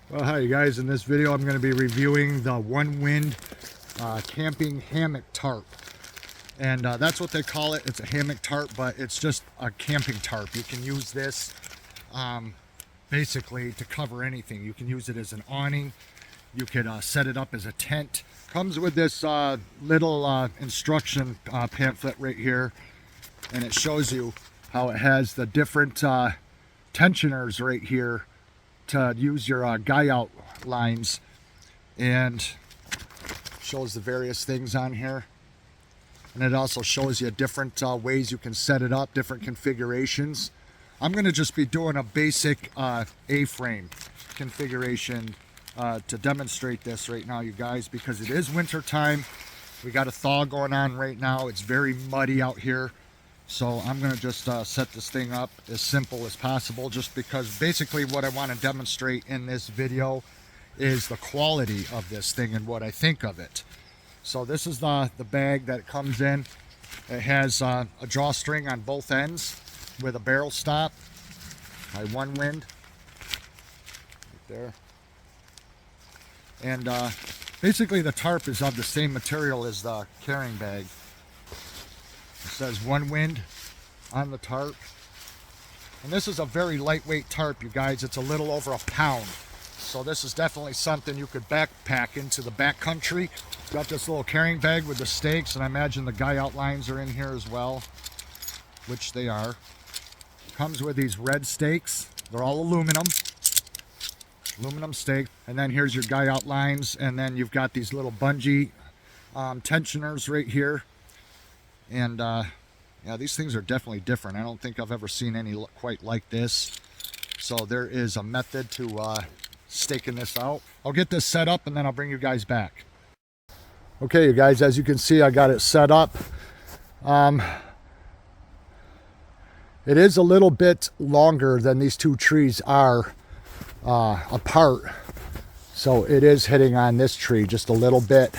Well, hi you guys. In this video I'm going to be reviewing the Onewind camping hammock tarp, and that's what they call it. It's a hammock tarp, but it's just a camping tarp. You can use this basically to cover anything. You can use it as an awning. You could set it up as a tent. Comes with this little instruction pamphlet right here, and it shows you how it has the different tensioners right here to use your guy out lines, and shows the various things on here. And it also shows you different ways you can set it up, different configurations. I'm going to just be doing a basic A-frame configuration to demonstrate this right now, you guys, because it is winter time. We got a thaw going on right now. It's very muddy out here. So I'm going to just set this thing up as simple as possible, just because basically what I want to demonstrate in this video is the quality of this thing and what I think of it. So this is the bag that it comes in. It has a drawstring on both ends with a barrel stop by Onewind right there. And basically the tarp is of the same material as the carrying bag. It says Onewind on the tarp. And this is a very lightweight tarp, you guys. It's a little over a pound. So this is definitely something you could backpack into the backcountry. Got this little carrying bag with the stakes, and I imagine the guy outlines are in here as well, which they are. Comes with these red stakes. They're all aluminum stakes. And then here's your guy outlines, and then you've got these little bungee tensioners right here. And yeah, these things are definitely different. I don't think I've ever seen any quite like this. So there is a method to staking this out. I'll get this set up and then I'll bring you guys back. Okay, you guys, as you can see, I got it set up. It is a little bit longer than these two trees are apart. So it is hitting on this tree just a little bit,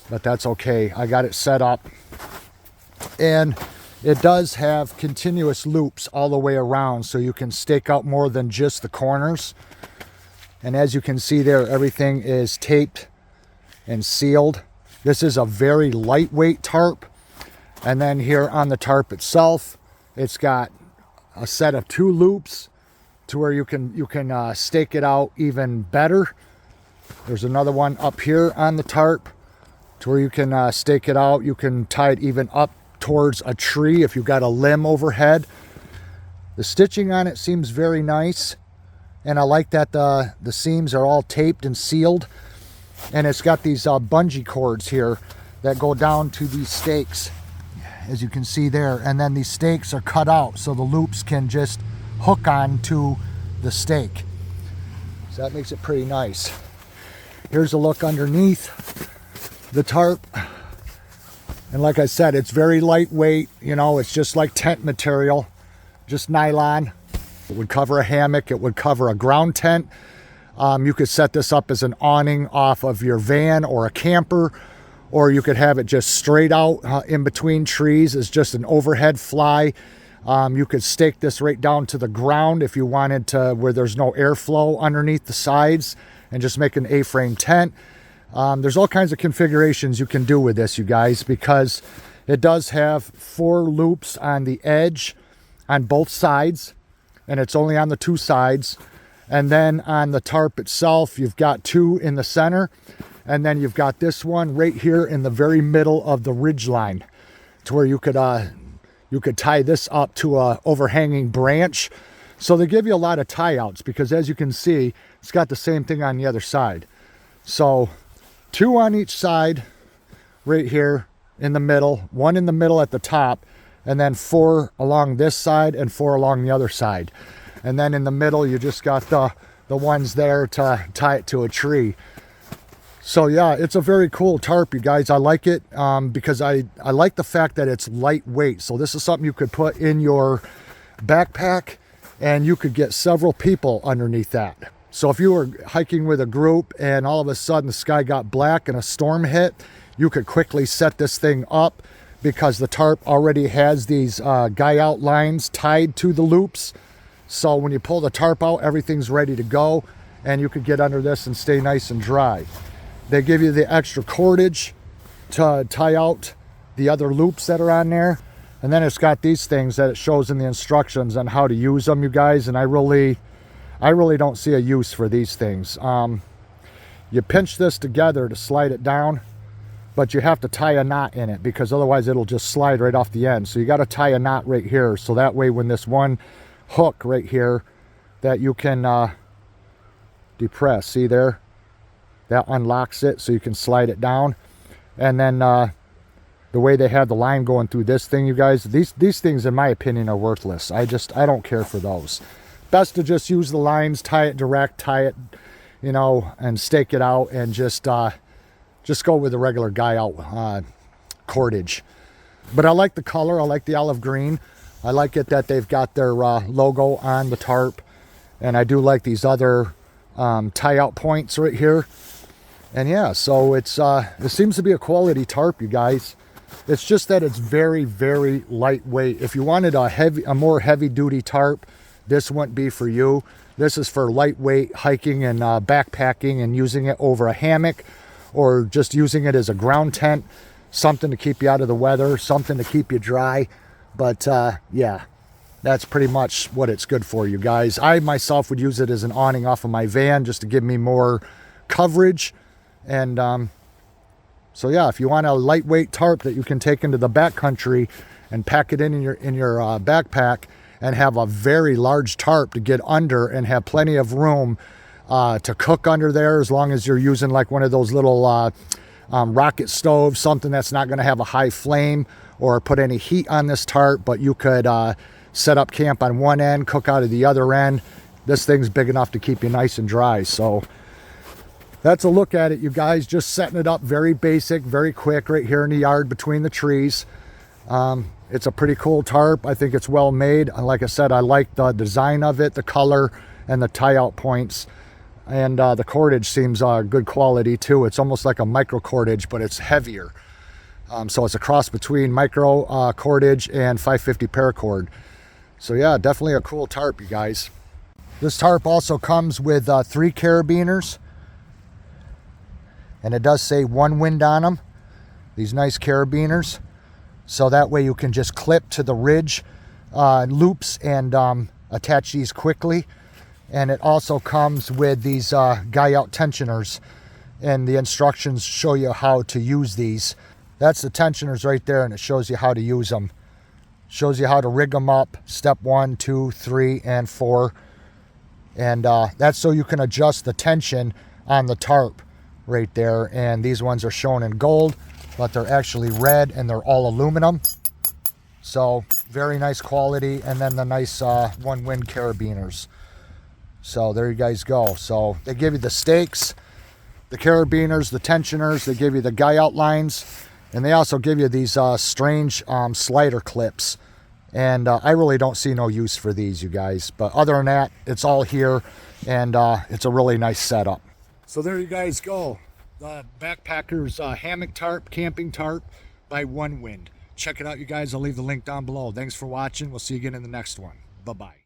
but that's okay. I got it set up. And it does have continuous loops all the way around, so you can stake out more than just the corners. And as you can see there, everything is taped and sealed. This is a very lightweight tarp. And then here on the tarp itself, it's got a set of 2 loops to where you can stake it out even better. There's another one up here on the tarp to where you can stake it out. You can tie it even up towards a tree if you've got a limb overhead. The stitching on it seems very nice, and I like that the seams are all taped and sealed. And it's got these bungee cords here that go down to these stakes, as you can see there, and then these stakes are cut out so the loops can just hook on to the stake. So that makes it pretty nice. Here's a look underneath the tarp. And like I said, it's very lightweight. You know, it's just like tent material, just nylon. It would cover a hammock. It would cover a ground tent. You could set this up as an awning off of your van or a camper, or you could have it just straight out in between trees as just an overhead fly. You could stake this right down to the ground if you wanted to, where there's no airflow underneath the sides, and just make an A-frame tent. There's all kinds of configurations you can do with this, you guys, because it does have 4 loops on the edge on both sides, and it's only on the 2 sides. And then on the tarp itself, you've got 2 in the center, and then you've got this one right here in the very middle of the ridge line, to where you could tie this up to a overhanging branch. So they give you a lot of tie outs, because as you can see, it's got the same thing on the other side. So 2 on each side right here in the middle, 1 in the middle at the top, and then 4 along this side and 4 along the other side. And then in the middle, you just got the ones there to tie it to a tree. So yeah, it's a very cool tarp, you guys. I like it because I like the fact that it's lightweight. So this is something you could put in your backpack, and you could get several people underneath that. So if you were hiking with a group and all of a sudden the sky got black and a storm hit, you could quickly set this thing up, because the tarp already has these guy out lines tied to the loops. So when you pull the tarp out, everything's ready to go. and you could get under this and stay nice and dry. They give you the extra cordage to tie out the other loops that are on there. And then it's got these things that it shows in the instructions on how to use them, you guys. And I really don't see a use for these things. You pinch this together to slide it down, but you have to tie a knot in it because otherwise it'll just slide right off the end. So you got to tie a knot right here. So that way when this one hook right here that you can depress, see there? That unlocks it so you can slide it down. And then the way they have the line going through this thing, you guys, these things in my opinion are worthless. I don't care for those. Best to just use the lines, tie it direct, tie it, you know, and stake it out, and just go with the regular guy out cordage. But I like the color. I like the olive green. I like it that they've got their logo on the tarp, and I do like these other tie out points right here. And yeah, so it seems to be a quality tarp, you guys. It's just that it's very, very lightweight. If you wanted a more heavy duty tarp, this wouldn't be for you. This is for lightweight hiking and backpacking and using it over a hammock, or just using it as a ground tent, something to keep you out of the weather, something to keep you dry. But yeah, that's pretty much what it's good for, you guys. I myself would use it as an awning off of my van just to give me more coverage. And so yeah, if you want a lightweight tarp that you can take into the backcountry and pack it in your backpack, and have a very large tarp to get under and have plenty of room to cook under there, as long as you're using like one of those little rocket stoves, something that's not going to have a high flame or put any heat on this tarp, but you could set up camp on one end, cook out of the other end. This thing's big enough to keep you nice and dry. So that's a look at it, you guys. Just setting it up very basic, very quick right here in the yard between the trees. It's a pretty cool tarp. I think it's well made. Like I said, I like the design of it, the color, and the tie out points. And the cordage seems good quality too. It's almost like a micro cordage, but it's heavier. So it's a cross between micro cordage and 550 paracord. So yeah, definitely a cool tarp, you guys. This tarp also comes with 3 carabiners. And it does say Onewind on them. These nice carabiners. So that way you can just clip to the ridge loops and attach these quickly. And it also comes with these guy out tensioners, and the instructions show you how to use these. That's the tensioners right there, and it shows you how to use them. Shows you how to rig them up, step 1, 2, 3, and 4. And that's so you can adjust the tension on the tarp right there. And these ones are shown in gold, but they're actually red, and they're all aluminum. So very nice quality. And then the nice Onewind carabiners. So there you guys go. So they give you the stakes, the carabiners, the tensioners. They give you the guy outlines, and they also give you these strange slider clips. And I really don't see no use for these, you guys. But other than that, it's all here, and it's a really nice setup. So there you guys go. The Backpackers Hammock Tarp, Camping Tarp by Onewind. Check it out, you guys. I'll leave the link down below. Thanks for watching. We'll see you again in the next one. Bye-bye.